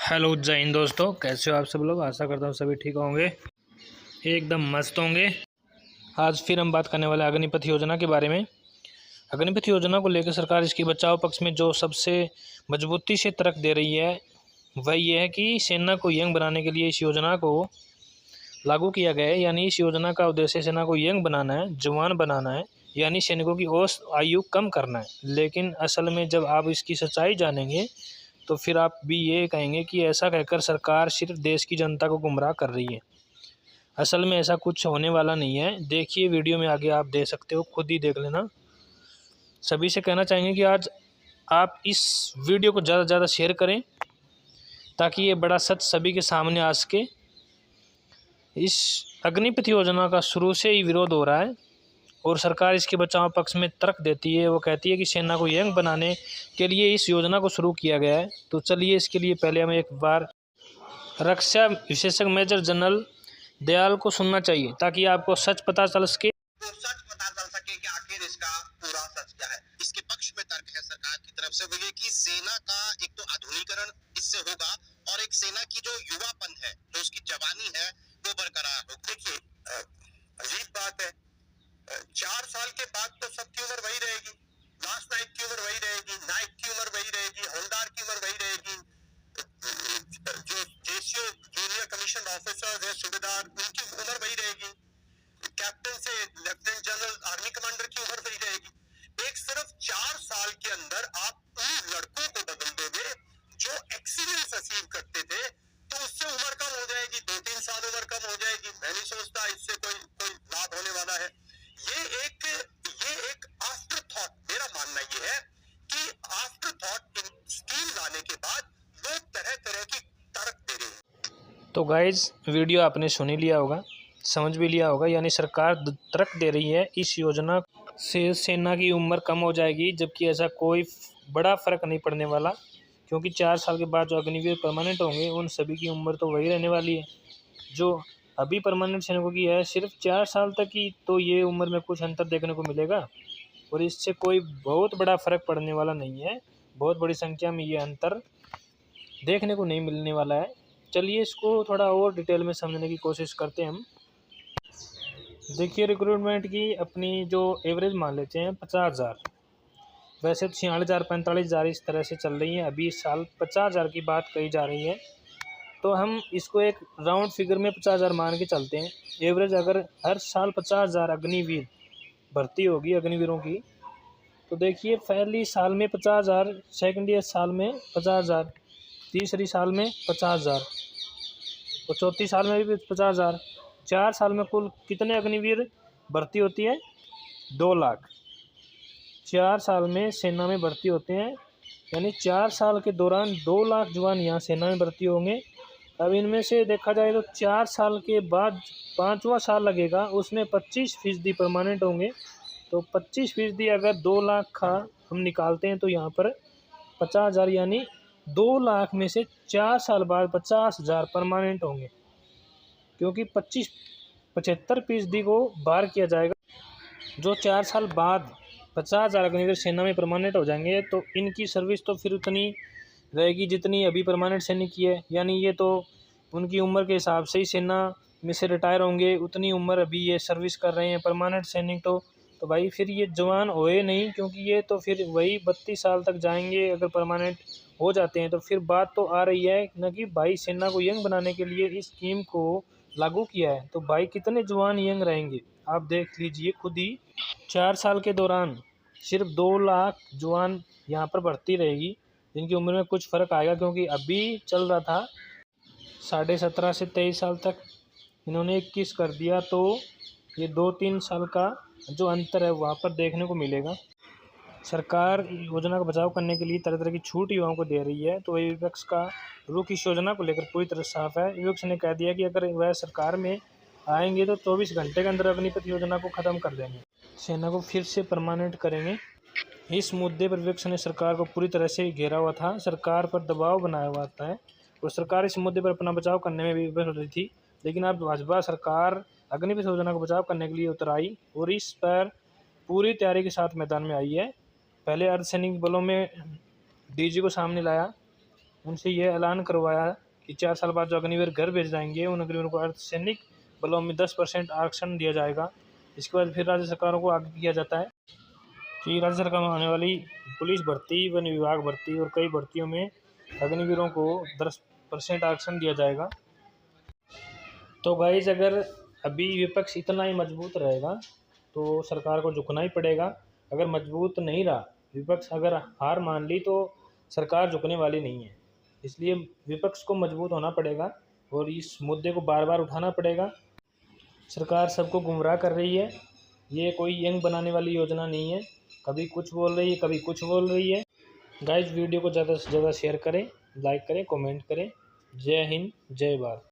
Hello जय हिंद दोस्तों, कैसे हो आप सब लोग। आशा करता हूँ सभी ठीक होंगे, एकदम मस्त होंगे। आज फिर हम बात करने वाले अग्निपथ योजना के बारे में। अग्निपथ योजना को लेकर सरकार इसकी बचाव पक्ष में जो सबसे मजबूती से तर्क दे रही है वह ये है कि सेना को यंग बनाने के लिए इस योजना को लागू किया गया है। यानी इस योजना का उद्देश्य सेना को यंग बनाना है, जवान बनाना है, यानी सैनिकों की औसत आयु कम करना है। लेकिन असल में जब आप इसकी सच्चाई जानेंगे तो फिर आप भी ये कहेंगे कि ऐसा कहकर सरकार सिर्फ देश की जनता को गुमराह कर रही है। असल में ऐसा कुछ होने वाला नहीं है। देखिए वीडियो में आगे आप दे सकते हो, खुद ही देख लेना। सभी से कहना चाहेंगे कि आज आप इस वीडियो को ज़्यादा से ज़्यादा शेयर करें ताकि ये बड़ा सच सभी के सामने आ सके। इस अग्निपथ योजना का शुरू से ही विरोध हो रहा है और सरकार इसके बचाव पक्ष में तर्क देती है। वो कहती है कि सेना को यंग बनाने के लिए इस योजना को शुरू किया गया है। तो चलिए इसके लिए पहले हमें एक बार रक्षा विशेषज्ञ मेजर जनरल दयाल को सुनना चाहिए ताकि आपको सच पता चल सके। कि आखिर इसका पूरा सच क्या है। इसके पक्ष में तर्क है सरकार की तरफ से वो ये कि सेना का एक तो आधुनिकीकरण इससे होगा और एक सेना की जो युवापन है, जो उसकी जवानी है, वो बरकरार हो। देखिए अजीब बात है, 4 साल के बाद तो सबकी उम्र वही रहेगी, लास्ट नाइट की उम्र वही रहेगी, नाइट की उम्र वही रहेगी, हवलदार की उम्र वही रहेगी, जो जेसीओ जूनियर कमीशन ऑफिसर है, सूबेदार, उनकी उम्र वही रहेगी, कैप्टन से लेफ्टिनेंट जनरल आर्मी कमांडर की उम्र वही रहेगी। एक सिर्फ 4 साल के अंदर आप उन लड़कों को बदल दोगे जो एक्सीलेंस अचीव करते थे, तो उससे उम्र कम हो जाएगी, 2-3 साल उम्र कम हो जाएगी। मैं नहीं सोचता इससे कोई लाभ होने वाला है। ये एक आफ्टर थॉट, मेरा मानना ये है कि आफ्टर थॉट स्कीम लाने के बाद लोग तरह तरह की तर्क दे रहे हैं। तो गाइज वीडियो आपने सुन ही लिया होगा, समझ भी लिया होगा। यानी सरकार तर्क दे रही है इस योजना से सेना की उम्र कम हो जाएगी, जबकि ऐसा कोई बड़ा फर्क नहीं पड़ने वाला, क्योंकि 4 साल के बाद जो अग्निवीर परमानेंट होंगे उन सभी की उम्र तो वही रहने वाली है। जो अभी परमानेंट सैनिकों की है सिर्फ 4 साल तक की, तो ये उम्र में कुछ अंतर देखने को मिलेगा और इससे कोई बहुत बड़ा फर्क पड़ने वाला नहीं है। बहुत बड़ी संख्या में ये अंतर देखने को नहीं मिलने वाला है। चलिए इसको थोड़ा और डिटेल में समझने की कोशिश करते हैं हम। देखिए रिक्रूटमेंट की अपनी जो एवरेज मान लेते हैं 50,000, वैसे तो 46,000 45,000 इस तरह से चल रही है। अभी इस साल 50,000 की बात कही जा रही है, तो हम इसको एक राउंड फिगर में 50,000 मान के चलते हैं। एवरेज अगर हर साल 50,000 अग्निवीर भर्ती होगी अग्निवीरों की, तो देखिए पहली साल में 50,000, सेकेंड ईयर साल में 50,000, तीसरी साल में 50,000 और चौथी साल में भी 50,000। 4 साल में कुल कितने अग्निवीर भर्ती होती है? 2 लाख। 4 साल में सेना में भर्ती होते हैं, यानी 4 साल के दौरान 2 लाख जवान यहाँ सेना में भर्ती होंगे। अब इनमें से देखा जाए तो 4 साल के बाद 5वां साल लगेगा, उसमें 25% परमानेंट होंगे। तो 25% अगर 2 लाख का हम निकालते हैं तो यहाँ पर 50,000, यानी 2 लाख में से 4 साल बाद 50,000 परमानेंट होंगे, क्योंकि 75% को बाहर किया जाएगा। जो 4 साल बाद 50,000 अग्निवीर सेना में परमानेंट हो जाएंगे, तो इनकी सर्विस तो फिर उतनी रहेगी जितनी अभी परमानेंट सैनिक की है। यानी ये तो उनकी उम्र के हिसाब से ही सेना में से रिटायर होंगे, उतनी उम्र अभी ये सर्विस कर रहे हैं परमानेंट सैनिक। तो भाई फिर ये जवान होए नहीं, क्योंकि ये तो फिर वही 32 साल तक जाएंगे अगर परमानेंट हो जाते हैं। तो फिर बात तो आ रही है न कि भाई सेना को यंग बनाने के लिए इस स्कीम को लागू किया है, तो भाई कितने जवान यंग रहेंगे आप देख लीजिए खुद ही। 4 साल के दौरान सिर्फ 2 लाख जवान यहाँ पर भर्ती रहेगी, जिनकी उम्र में कुछ फ़र्क आएगा, क्योंकि अभी चल रहा था 17.5 से 23 साल तक, इन्होंने 21 कर दिया। तो ये 2-3 साल का जो अंतर है वहाँ पर देखने को मिलेगा। सरकार योजना का बचाव करने के लिए तरह तरह की छूट युवाओं को दे रही है। तो विपक्ष का रुख इस योजना को लेकर पूरी तरह साफ है। विपक्ष ने कह दिया कि अगर वह सरकार में आएंगे तो 24 घंटे के अंदर अग्निपथ योजना को ख़त्म कर देंगे, सेना को फिर से परमानेंट करेंगे। इस मुद्दे पर विपक्ष ने सरकार को पूरी तरह से घेरा हुआ था, सरकार पर दबाव बनाया हुआ था और सरकार इस मुद्दे पर अपना बचाव करने में भी विफल हो रही थी। लेकिन अब भाजपा सरकार अग्निपथ योजना को बचाव करने के लिए उतर आई और इस पर पूरी तैयारी के साथ मैदान में आई है। पहले अर्धसैनिक बलों में डीजी को सामने लाया, उनसे ये ऐलान करवाया कि 4 साल बाद जो अग्निवीर घर भेज जाएंगे उन अग्निवीरों को अर्धसैनिक बलों में 10% आरक्षण दिया जाएगा। इसके बाद फिर राज्य सरकारों को आगे किया जाता है कि राज्य सरकार में होने वाली पुलिस भर्ती, वन विभाग भर्ती और कई भर्तियों में अग्निवीरों को 10% आरक्षण दिया जाएगा। तो गाइस, अगर अभी विपक्ष इतना ही मजबूत रहेगा तो सरकार को झुकना ही पड़ेगा। अगर मजबूत नहीं रहा विपक्ष, अगर हार मान ली तो सरकार झुकने वाली नहीं है। इसलिए विपक्ष को मजबूत होना पड़ेगा और इस मुद्दे को बार बार उठाना पड़ेगा। सरकार सबको गुमराह कर रही है, ये कोई यंग बनाने वाली योजना नहीं है। कभी कुछ बोल रही है, कभी कुछ बोल रही है। गाइस, वीडियो को ज़्यादा से ज़्यादा शेयर करें, लाइक करें, कमेंट करें। जय हिंद, जय भारत।